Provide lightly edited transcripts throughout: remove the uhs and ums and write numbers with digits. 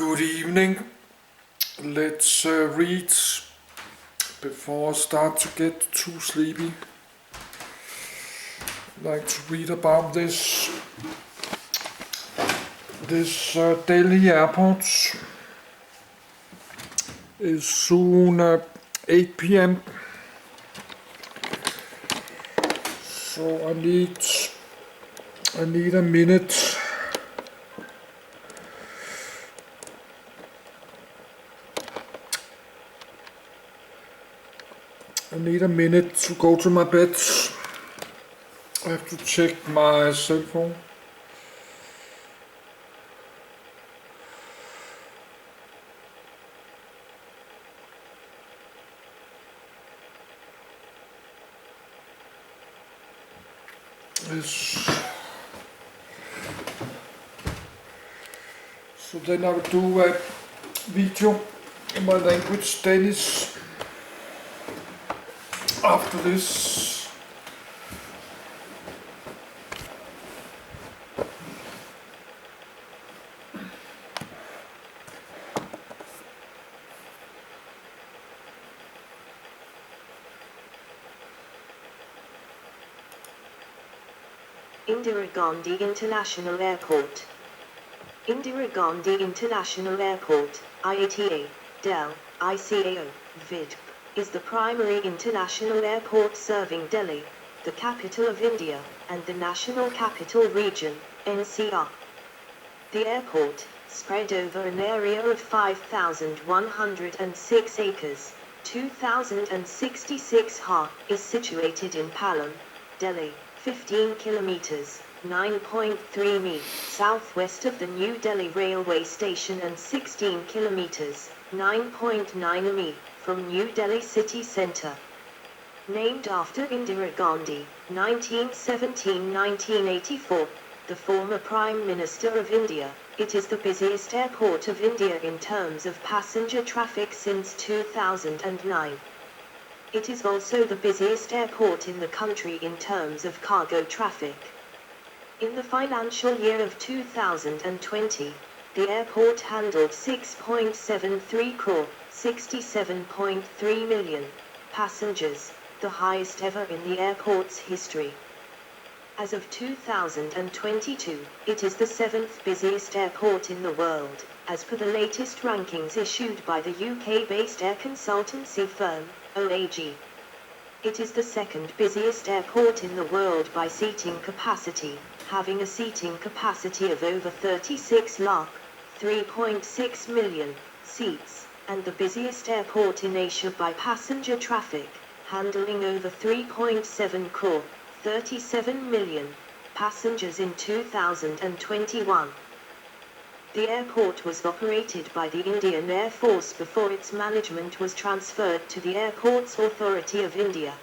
Good evening. Let's read before I start to get too sleepy. I'd like to read about this Delhi airport. It's soon 8 p.m. So I need a minute. I need a minute to go to my bed. I have to check my cell phone. Yes. So then I will do a video in my language Danish after this. Indira Gandhi International Airport. Indira Gandhi International Airport, IATA, Del, ICAO, VIDP, is the primary international airport serving Delhi, the capital of India, and the National Capital Region, NCR. The airport, spread over an area of 5,106 acres, 2,066 ha, is situated in Palam, Delhi, 15 kilometers, 9.3 mi, southwest of the New Delhi railway station and 16 kilometers, 9.9 mi, from New Delhi city centre. Named after Indira Gandhi, 1917-1984, the former Prime Minister of India, it is the busiest airport of India in terms of passenger traffic since 2009. It is also the busiest airport in the country in terms of cargo traffic. In the financial year of 2020, the airport handled 6.73 crore, 67.3 million passengers, the highest ever in the airport's history. As of 2022, it is the 7th busiest airport in the world, as per the latest rankings issued by the UK-based air consultancy firm, OAG. It is the second busiest airport in the world by seating capacity, having a seating capacity of over 36 lakh, 3.6 million, seats, and the busiest airport in Asia by passenger traffic, handling over 3.7 crore, 37 million, passengers in 2021. The airport was operated by the Indian Air Force before its management was transferred to the Airports Authority of India.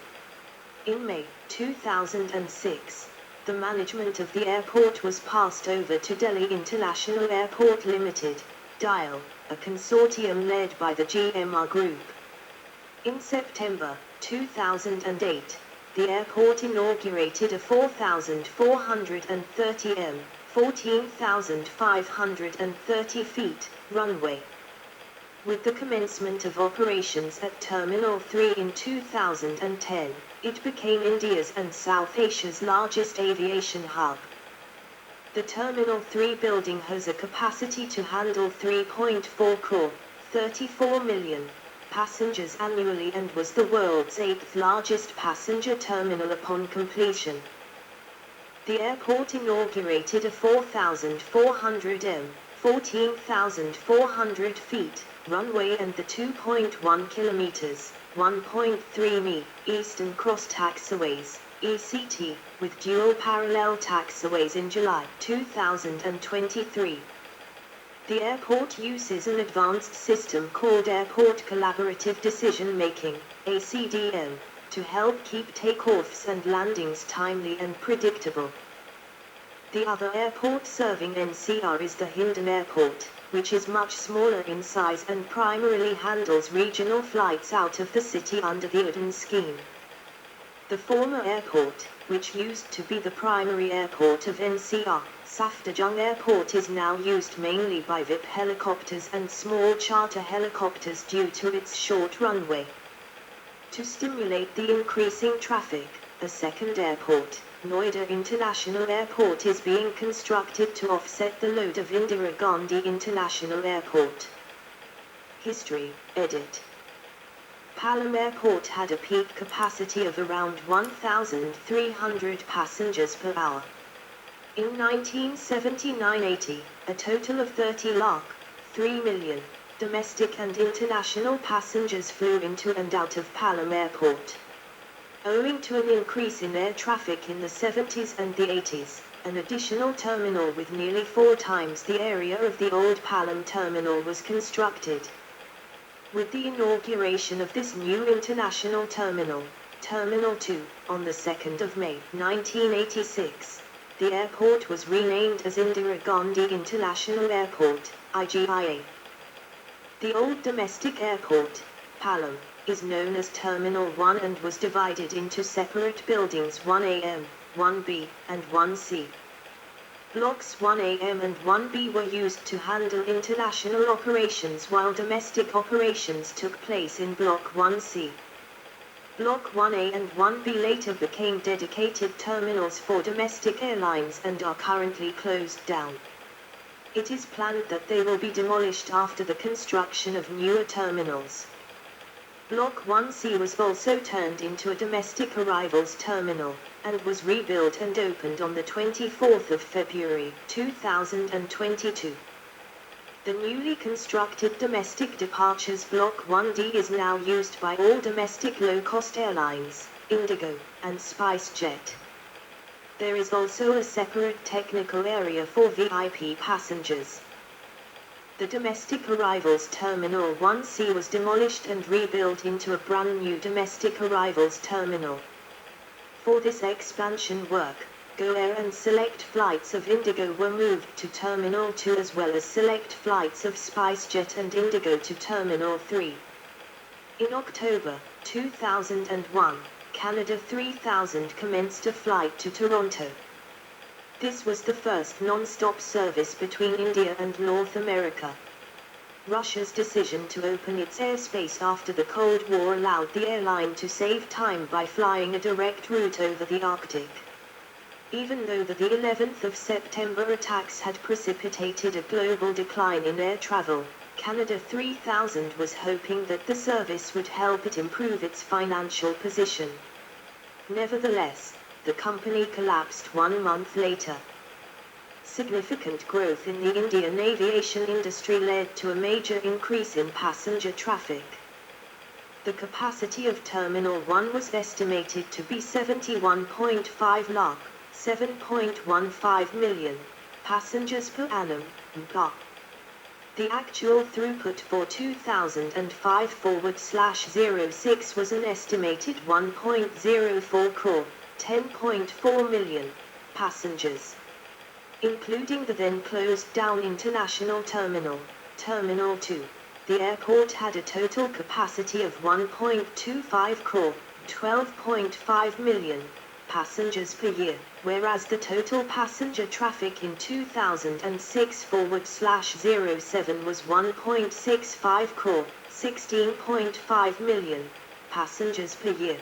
In May 2006, the management of the airport was passed over to Delhi International Airport Limited, DIAL, a consortium led by the GMR Group. In September 2008, the airport inaugurated a 4,430 m, 14,530 feet, runway. With the commencement of operations at Terminal 3 in 2010, it became India's and South Asia's largest aviation hub. The Terminal 3 building has a capacity to handle 3.4 crore, 34 million, passengers annually and was the world's 8th largest passenger terminal upon completion. The airport inaugurated a 4,400 m, 14,400 feet, runway and the 2.1 kilometers, 1.3 mi, Eastern Cross Taxiways, ECT, with dual parallel taxiways in July 2023. The airport uses an advanced system called Airport Collaborative Decision Making, ACDM, to help keep takeoffs and landings timely and predictable. The other airport serving NCR is the Hindon Airport, which is much smaller in size and primarily handles regional flights out of the city under the UDAN scheme. The former airport, which used to be the primary airport of NCR, Safdarjung Airport, is now used mainly by VIP helicopters and small charter helicopters due to its short runway. To stimulate the increasing traffic, a second airport, Noida International Airport, is being constructed to offset the load of Indira Gandhi International Airport. History, edit. Palam Airport had a peak capacity of around 1,300 passengers per hour. In 1979-80, a total of 30 lakh, 3 million, domestic and international passengers flew into and out of Palam Airport. Owing to an increase in air traffic in the 70s and the 80s, an additional terminal with nearly 4 times the area of the old Palam terminal was constructed. With the inauguration of this new international terminal, Terminal 2, on the 2nd of May 1986, the airport was renamed as Indira Gandhi International Airport, IGIA. The old domestic airport, Palam, is known as Terminal 1 and was divided into separate buildings 1AM, 1B, and 1C. Blocks 1AM and 1B were used to handle international operations while domestic operations took place in Block 1C. Block 1A and 1B later became dedicated terminals for domestic airlines and are currently closed down. It is planned that they will be demolished after the construction of newer terminals. Block 1C was also turned into a domestic arrivals terminal, and was rebuilt and opened on the 24th of February 2022. The newly constructed domestic departures Block 1D is now used by all domestic low-cost airlines, Indigo, and SpiceJet. There is also a separate technical area for VIP passengers. The domestic arrivals Terminal 1C was demolished and rebuilt into a brand new domestic arrivals terminal. For this expansion work, Go Air and select flights of Indigo were moved to Terminal 2 as well as select flights of SpiceJet and Indigo to Terminal 3. In October 2001, Canada 3000 commenced a flight to Toronto. This was the first non-stop service between India and North America. Russia's decision to open its airspace after the Cold War allowed the airline to save time by flying a direct route over the Arctic. Even though the 11th of September attacks had precipitated a global decline in air travel, Canada 3000 was hoping that the service would help it improve its financial position. Nevertheless, the company collapsed 1 month later. Significant growth in the Indian aviation industry led to a major increase in passenger traffic. The capacity of Terminal 1 was estimated to be 71.5 lakh, 7.15 million passengers per annum, (PA). The actual throughput for 2005/06 was an estimated 1.04 crore, 10.4 million passengers. Including the then closed down International Terminal, Terminal 2, the airport had a total capacity of 1.25 crore, 12.5 million passengers per year, whereas the total passenger traffic in 2006/07 was 1.65 crore, 16.5 million passengers per year.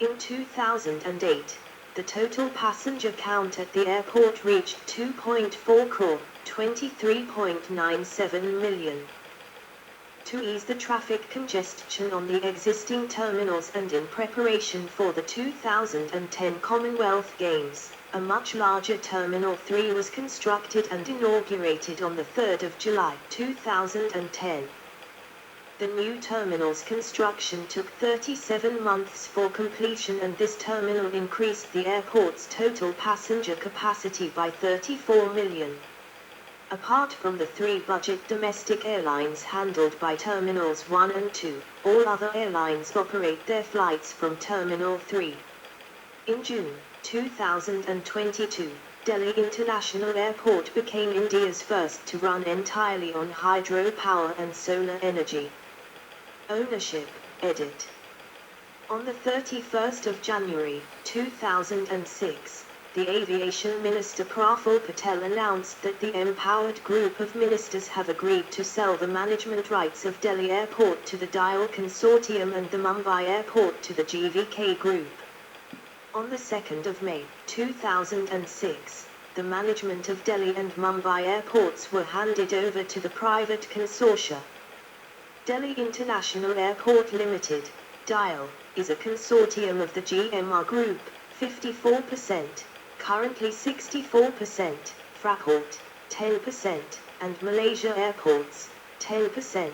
In 2008, the total passenger count at the airport reached 2.4 crore, 23.97 million. To ease the traffic congestion on the existing terminals and in preparation for the 2010 Commonwealth Games, a much larger Terminal 3 was constructed and inaugurated on the 3rd of July 2010. The new terminal's construction took 37 months for completion, and this terminal increased the airport's total passenger capacity by 34 million. Apart from the 3 budget domestic airlines handled by Terminals 1 and 2, all other airlines operate their flights from Terminal 3. In June 2022, Delhi International Airport became India's first to run entirely on hydropower and solar energy. Ownership, edit. On the 31st of January, 2006, the Aviation Minister Praful Patel announced that the empowered group of ministers have agreed to sell the management rights of Delhi Airport to the DIAL Consortium and the Mumbai Airport to the GVK Group. On the 2nd of May, 2006, the management of Delhi and Mumbai airports were handed over to the private consortia. Delhi International Airport Limited, DIAL, is a consortium of the GMR Group, 54%, currently 64%, Fraport, 10%, and Malaysia Airports, 10%,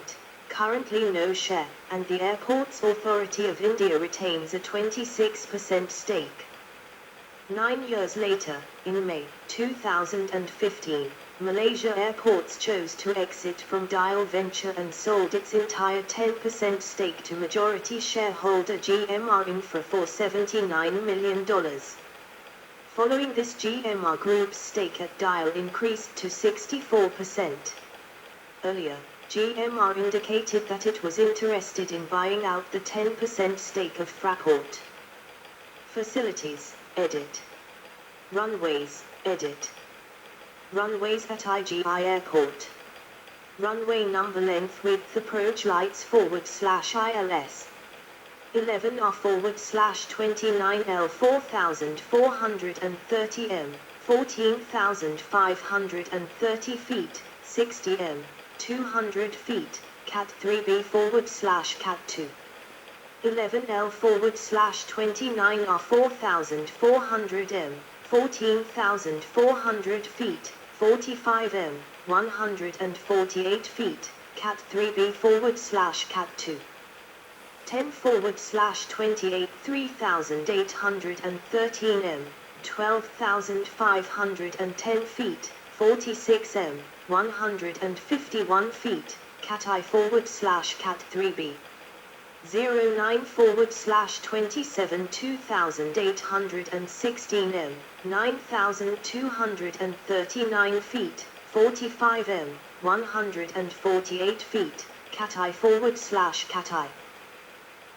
currently no share, and the Airports Authority of India retains a 26% stake. 9 years later, in May 2015, Malaysia Airports chose to exit from DIAL Venture and sold its entire 10% stake to majority shareholder GMR Infra for $79 million. Following this, GMR Group's stake at DIAL increased to 64%. Earlier, GMR indicated that it was interested in buying out the 10% stake of Fraport. Facilities, edit. Runways, edit. Runways at IGI Airport. Runway number, length, width, approach lights /ILS 11R/29L 4430 m 14,530 feet 60 m 200 feet Cat 3B /Cat 2 11L /29R 4400 m 14,400 feet 45 m 148 feet Cat 3B /Cat 2 10 /28 3,813 m 12,510 feet 46 m 151 feet Cat I /Cat 3B 09 /27 2,816 m 9,239 feet 45 m 148 feet Cat I /Cat I.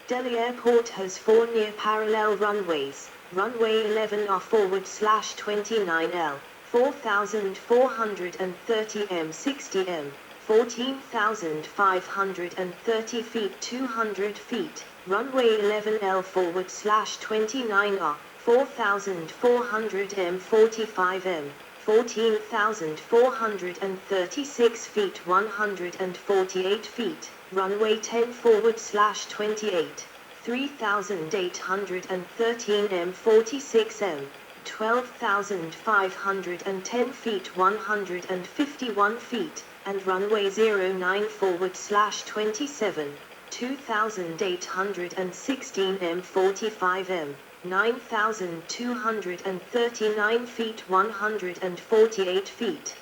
Delhi Airport has 4 near parallel runways. Runway 11R /29L 4,430 m 60 m 14,530 feet 200 feet, runway 11L /29R, 4,400 m 45 m, 14,436 feet 148 feet, runway 10 /28, 3,813 m 46 m, 12,510 feet 151 feet, and runway 09 /27, 2,816 m 45 m, 9,239 feet 148 feet.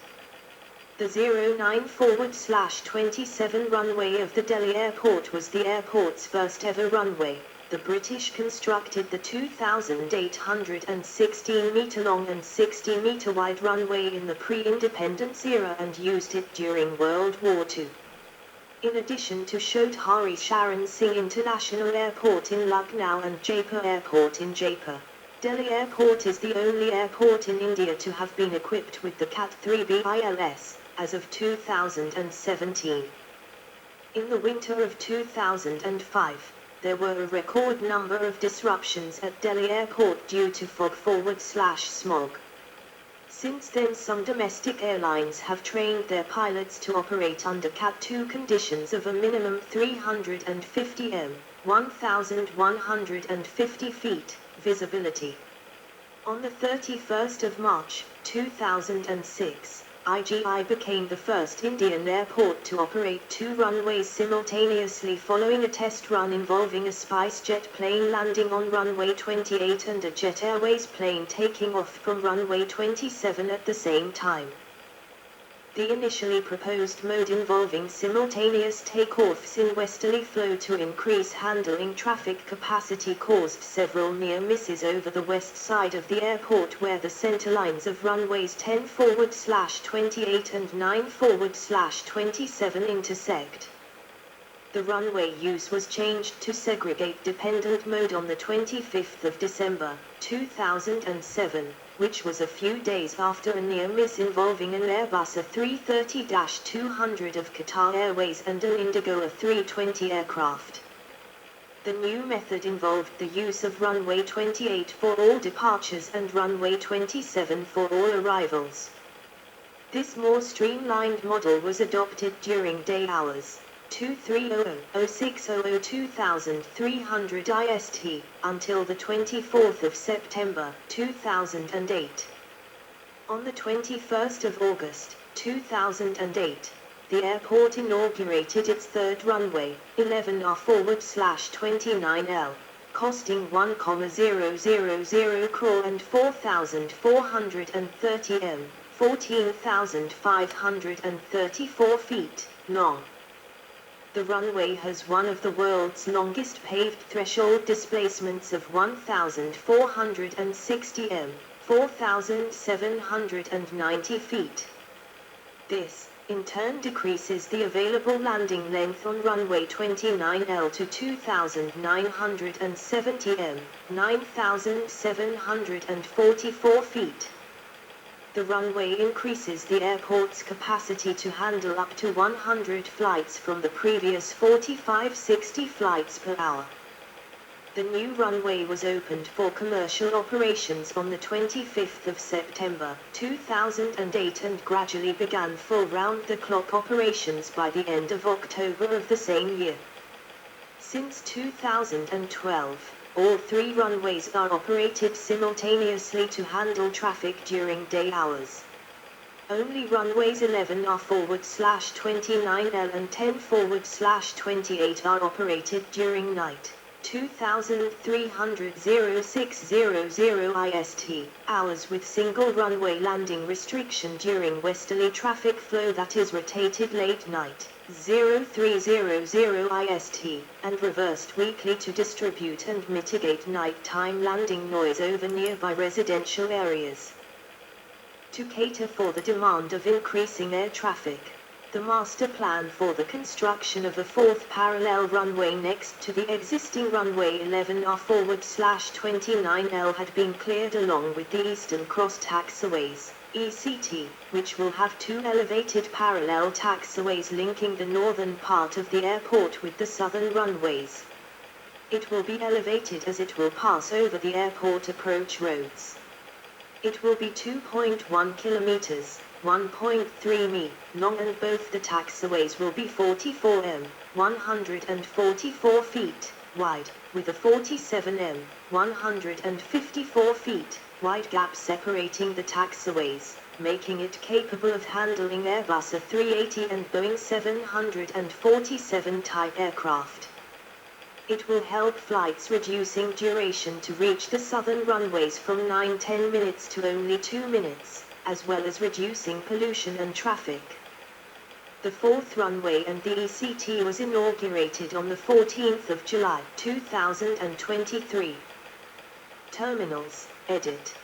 The 09 /27 runway of the Delhi airport was the airport's first ever runway. The British constructed the 2,816-metre long and 60-metre wide runway in the pre-independence era and used it during World War II. In addition to Chowdhury Charan Singh International Airport in Lucknow and Jaipur Airport in Jaipur, Delhi Airport is the only airport in India to have been equipped with the Cat 3B ILS, as of 2017. In the winter of 2005, there were a record number of disruptions at Delhi Airport due to fog/smog. Since then, some domestic airlines have trained their pilots to operate under Cat 2 conditions of a minimum 350 m, 1,150 feet, visibility. On the 31st of March, 2006, IGI became the first Indian airport to operate 2 runways simultaneously following a test run involving a SpiceJet plane landing on runway 28 and a Jet Airways plane taking off from runway 27 at the same time. The initially proposed mode involving simultaneous takeoffs in westerly flow to increase handling traffic capacity caused several near misses over the west side of the airport where the center lines of runways 10 /28 and 9 /27 intersect. The runway use was changed to segregate-dependent mode on the 25th of December, 2007, which was a few days after a near-miss involving an Airbus A330-200 of Qatar Airways and an Indigo A320 aircraft. The new method involved the use of runway 28 for all departures and runway 27 for all arrivals. This more streamlined model was adopted during day hours 2300-0600-2300 IST until the 24th of September 2008. On the 21st of August 2008, the airport inaugurated its third runway, 11R/29L, costing 1,000 crore and 4,430 m, 14,534 feet, long. The runway has one of the world's longest paved threshold displacements of 1,460 m, 4,790 feet. This, in turn, decreases the available landing length on runway 29L to 2,970 m, 9,744 feet. The runway increases the airport's capacity to handle up to 100 flights from the previous 45-60 flights per hour. The new runway was opened for commercial operations on the 25th of September 2008 and gradually began full round-the-clock operations by the end of October of the same year. Since 2012, all three runways are operated simultaneously to handle traffic during day hours. Only runways 11R/29L and 10/28 are operated during night 2300-0600 IST hours with single runway landing restriction during westerly traffic flow that is rotated late night 0300 IST and reversed weekly to distribute and mitigate nighttime landing noise over nearby residential areas. To cater for the demand of increasing air traffic, the master plan for the construction of a fourth parallel runway next to the existing runway 11R/29L had been cleared along with the Eastern Cross Taxiways, ECT, which will have two elevated parallel taxiways linking the northern part of the airport with the southern runways. It will be elevated as it will pass over the airport approach roads. It will be 2.1 kilometers, 1.3 mi, long and both the taxiways will be 44 m, 144 feet, wide, with a 47 m, 154 feet, wide gap separating the taxiways, making it capable of handling Airbus A380 and Boeing 747 type aircraft. It will help flights reducing duration to reach the southern runways from 9-10 minutes to only 2 minutes, as well as reducing pollution and traffic. The fourth runway and the ECT was inaugurated on the 14th of July 2023. Terminals, edit.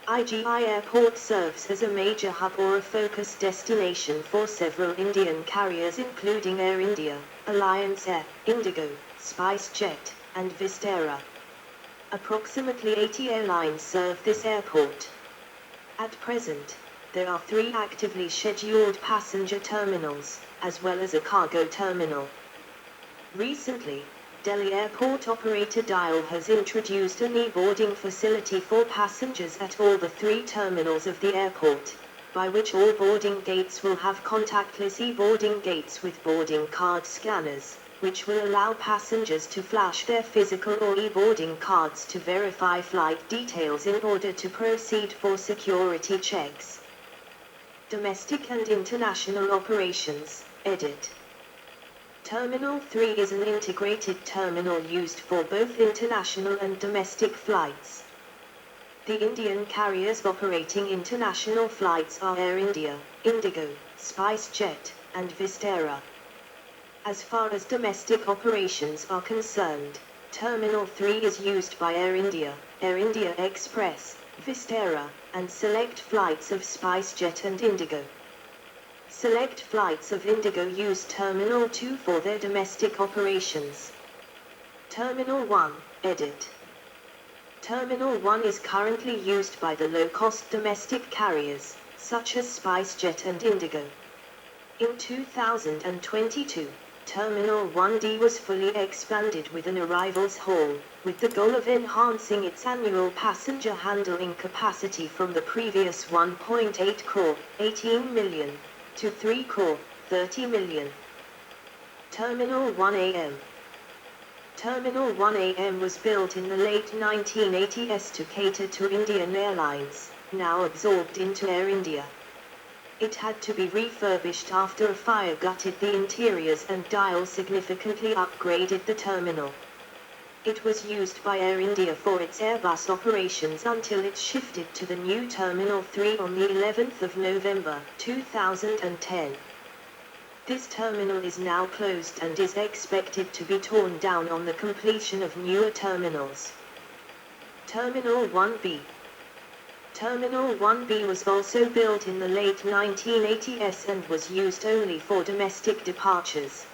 IGI Airport serves as a major hub or a focus destination for several Indian carriers including Air India, Alliance Air, Indigo, SpiceJet, and Vistara. Approximately 80 airlines serve this airport. At present, there are 3 actively scheduled passenger terminals, as well as a cargo terminal. Recently, Delhi Airport operator DIAL has introduced an e-boarding facility for passengers at all the 3 terminals of the airport, by which all boarding gates will have contactless e-boarding gates with boarding card scanners, which will allow passengers to flash their physical or e-boarding cards to verify flight details in order to proceed for security checks. Domestic and international operations, edit. Terminal 3 is an integrated terminal used for both international and domestic flights. The Indian carriers operating international flights are Air India, Indigo, SpiceJet, and Vistara. As far as domestic operations are concerned, Terminal 3 is used by Air India Express, Vistara, and select flights of SpiceJet and Indigo. Select flights of Indigo use Terminal 2 for their domestic operations. Terminal 1, Edit. Terminal 1 is currently used by the low-cost domestic carriers, such as SpiceJet and Indigo. In 2022, Terminal 1D was fully expanded with an arrivals hall, with the goal of enhancing its annual passenger handling capacity from the previous 1.8 crore, 18 million, to 3 crore, 30 million. Terminal 1AM. Terminal 1AM was built in the late 1980s to cater to Indian Airlines, now absorbed into Air India. It had to be refurbished after a fire gutted the interiors and dial significantly upgraded the terminal. It was used by Air India for its Airbus operations until it shifted to the new Terminal 3 on the 11th of November, 2010. This terminal is now closed and is expected to be torn down on the completion of newer terminals. Terminal 1B. Terminal 1B was also built in the late 1980s and was used only for domestic departures.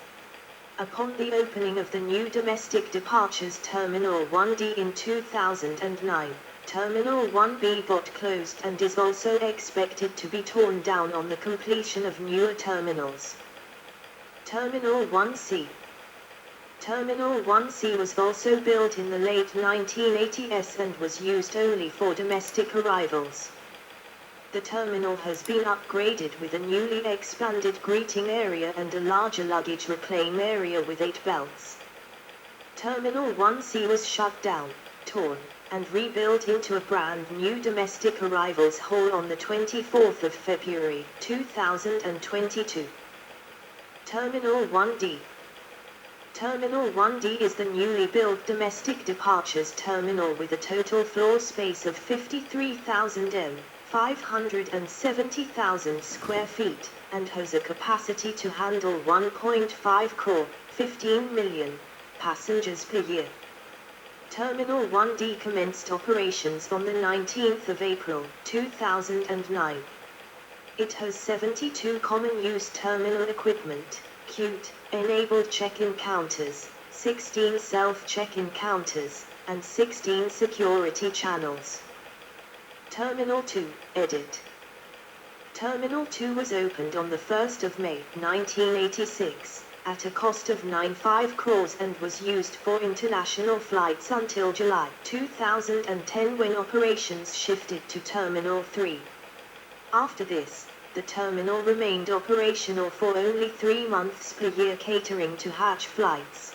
Upon the opening of the new domestic departures Terminal 1D in 2009, Terminal 1B got closed and is also expected to be torn down on the completion of newer terminals. Terminal 1C. Terminal 1C was also built in the late 1980s and was used only for domestic arrivals. The terminal has been upgraded with a newly expanded greeting area and a larger luggage reclaim area with 8 belts. Terminal 1C was shut down, torn, and rebuilt into a brand new domestic arrivals hall on the 24th of February, 2022. Terminal 1D. Terminal 1D is the newly built domestic departures terminal with a total floor space of 53,000 m, 570,000 square feet, and has a capacity to handle 1.5 crore, 15 million, passengers per year. Terminal 1D commenced operations on the 19th of April, 2009. It has 72 common-use terminal equipment, CUTE, enabled check-in counters, 16 self-check-in counters, and 16 security channels. Terminal 2, Edit. Terminal 2 was opened on the 1st of May, 1986, at a cost of 95 crores and was used for international flights until July 2010 when operations shifted to Terminal 3. After this, the terminal remained operational for only 3 months per year catering to Hajj flights.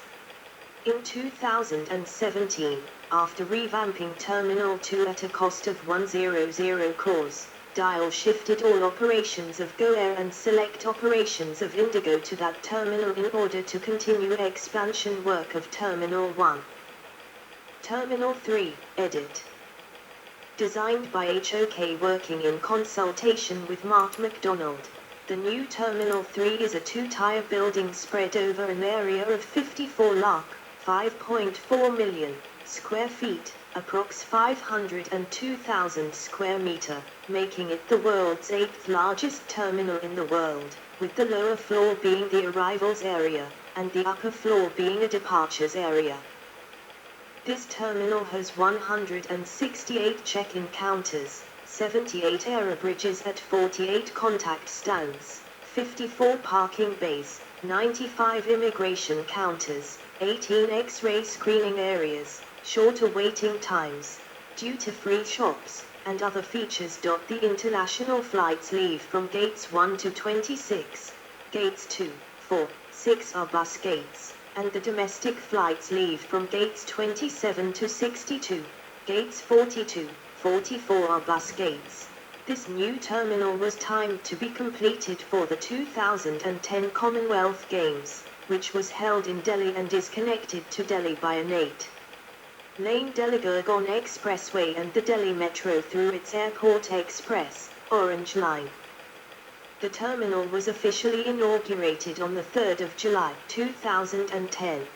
In 2017, after revamping Terminal 2 at a cost of 100 crores, DIAL shifted all operations of Go Air and select operations of Indigo to that terminal in order to continue expansion work of Terminal 1. Terminal 3, Edit. Designed by HOK working in consultation with Mark MacDonald, the new Terminal 3 is a 2-tier building spread over an area of 54 lakh, 5.4 million, square feet, approx 502,000 square meter, making it the world's 8th largest terminal in the world, with the lower floor being the arrivals area, and the upper floor being a departures area. This terminal has 168 check-in counters, 78 aerobridges at 48 contact stands, 54 parking bays, 95 immigration counters, 18 X-ray screening areas, shorter waiting times, duty-free shops, and other features. The international flights leave from gates 1 to 26, gates 2, 4, 6 are bus gates, and the domestic flights leave from gates 27 to 62, gates 42, 44 are bus gates. This new terminal was timed to be completed for the 2010 Commonwealth Games, which was held in Delhi and is connected to Delhi by an 8-lane Delhi-Gurgaon Expressway and the Delhi Metro through its Airport Express, Orange Line. The terminal was officially inaugurated on the 3rd of July 2010.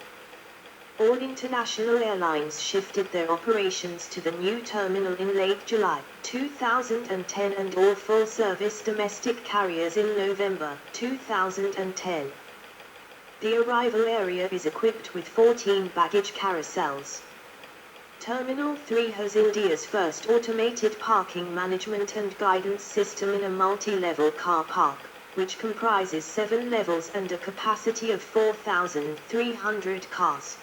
All international airlines shifted their operations to the new terminal in late July 2010 and all full-service domestic carriers in November 2010. The arrival area is equipped with 14 baggage carousels. Terminal 3 has India's first automated parking management and guidance system in a multi-level car park, which comprises 7 levels and a capacity of 4,300 cars.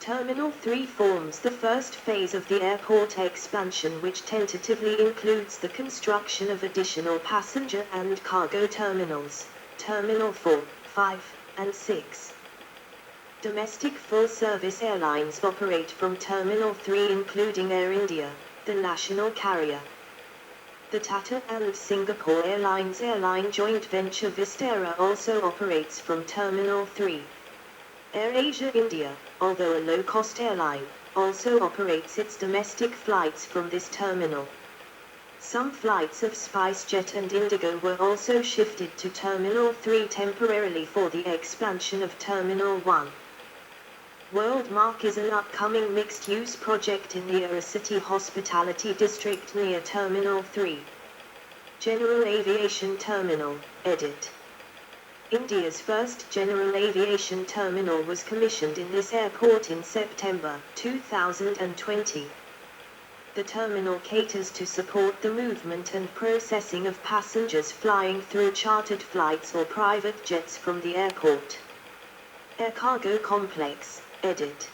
Terminal 3 forms the first phase of the airport expansion, which tentatively includes the construction of additional passenger and cargo terminals, Terminal 4, 5, and 6. Domestic full-service airlines operate from Terminal 3 including Air India, the national carrier. The Tata and Singapore Airlines airline joint venture Vistara also operates from Terminal 3. AirAsia India, although a low-cost airline, also operates its domestic flights from this terminal. Some flights of SpiceJet and Indigo were also shifted to Terminal 3 temporarily for the expansion of Terminal 1. Worldmark is an upcoming mixed-use project in the Aerocity Hospitality District near Terminal 3. General Aviation Terminal, edit. India's first general aviation terminal was commissioned in this airport in September 2020. The terminal caters to support the movement and processing of passengers flying through chartered flights or private jets from the airport. Air Cargo Complex, edit.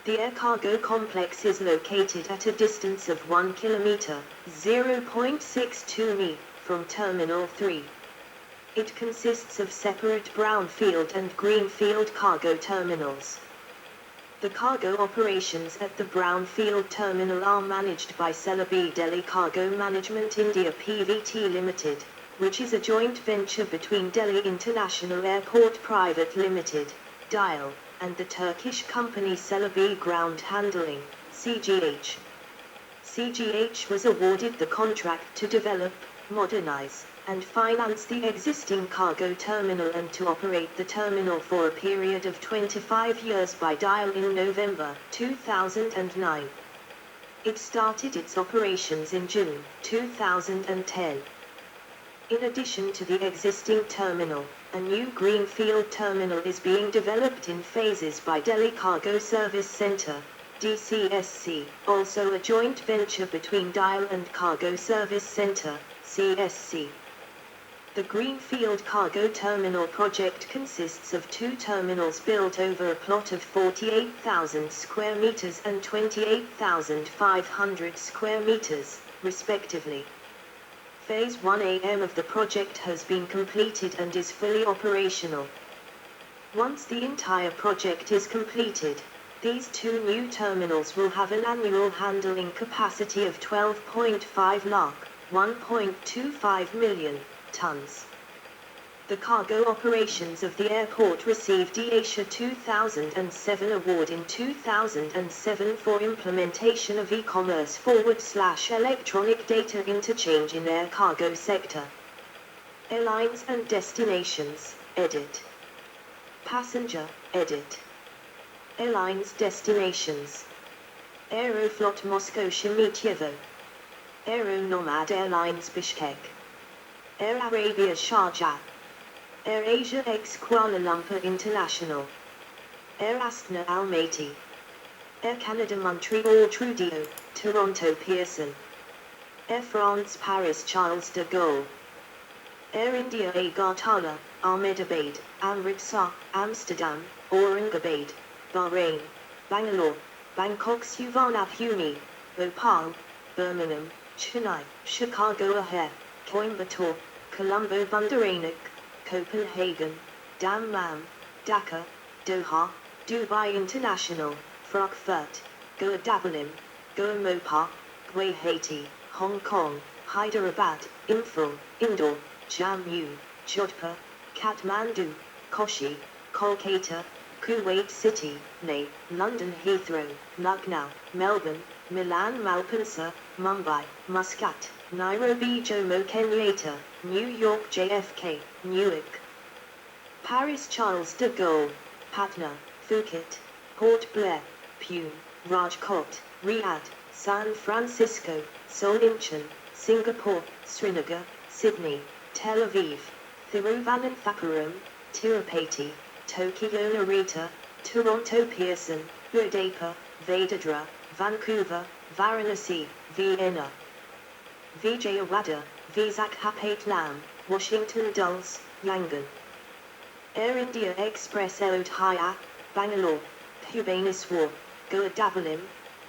The Air Cargo Complex is located at a distance of 1 kilometer, 0.62 mi, from Terminal 3. It consists of separate brownfield and greenfield cargo terminals. The cargo operations at the brownfield terminal are managed by Celebi Delhi Cargo Management India Pvt Limited, which is a joint venture between Delhi International Airport Private Limited, DIAL, and the Turkish company Celebi Ground Handling, CGH. CGH was awarded the contract to develop, modernize, and finance the existing cargo terminal and to operate the terminal for a period of 25 years by DIAL in November 2009. It started its operations in June 2010. In addition to the existing terminal, a new greenfield terminal is being developed in phases by Delhi Cargo Service Centre, DCSC, also a joint venture between DIAL and Cargo Service Centre, CSC. The Greenfield Cargo Terminal project consists of 2 terminals built over a plot of 48,000 square meters and 28,500 square meters, respectively. Phase 1am of the project has been completed and is fully operational. Once the entire project is completed, these 2 new terminals will have an annual handling capacity of 12.5 lakh, 1.25 million tons. The cargo operations of the airport received the Asia 2007 award in 2007 for implementation of e-commerce / electronic data interchange in air cargo sector. Airlines and destinations, edit. Passenger, edit. Airlines destinations. Aeroflot Moscow Sheremetyevo. Aeronomad Airlines Bishkek. Air Arabia Sharjah. AirAsia ex Kuala Lumpur International. Air Astana Almaty. Air Canada Montreal Trudeau, Toronto Pearson. Air France Paris Charles de Gaulle. Air India Agartala, Ahmedabad, Amritsar, Amsterdam, Aurangabad, Bahrain, Bangalore, Bangkok Suvarnabhumi, Bhopal, Birmingham, Chennai, Chicago O'Hare, Coimbatore, Colombo Bundaranok, Copenhagen, Dammam, Dhaka, Doha, Dubai International, Frankfurt, Goa Dabalim, Goa Mopa, Guwahati, Hong Kong, Hyderabad, Imphal, Indore, Jammu, Jodhpur, Kathmandu, Kochi, Kolkata, Kuwait City, Ney, London Heathrow, Lucknow, Melbourne, Milan Malpensa, Mumbai, Muscat, Nairobi Jomo Kenyatta, New York JFK, Newark, Paris Charles de Gaulle, Patna, Phuket, Port Blair, Pune, Rajkot, Riyadh, San Francisco, Seoul Incheon, Singapore, Srinagar, Sydney, Tel Aviv, Thiruvananthapuram, Tirupati, Tokyo Narita, Toronto Pearson, Budapest, Vadodara, Vancouver, Varanasi, Vienna, Vijayawada, Visakhapatnam, Washington Dulles, Yangon. Air India Express Ayodhya, Bangalore, Bhubaneswar, Gurudavalim,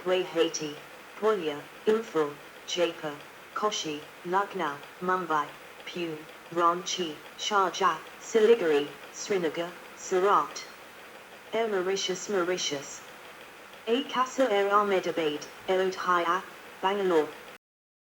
Guwahati, Purnia, Imphal, Jaipur, Kochi, Lucknow, Mumbai, Pune, Ranchi, Sharjah, Siliguri, Srinagar, Surat. Air Mauritius, Akasa Air Ahmedabad, Ayodhya, Bangalore,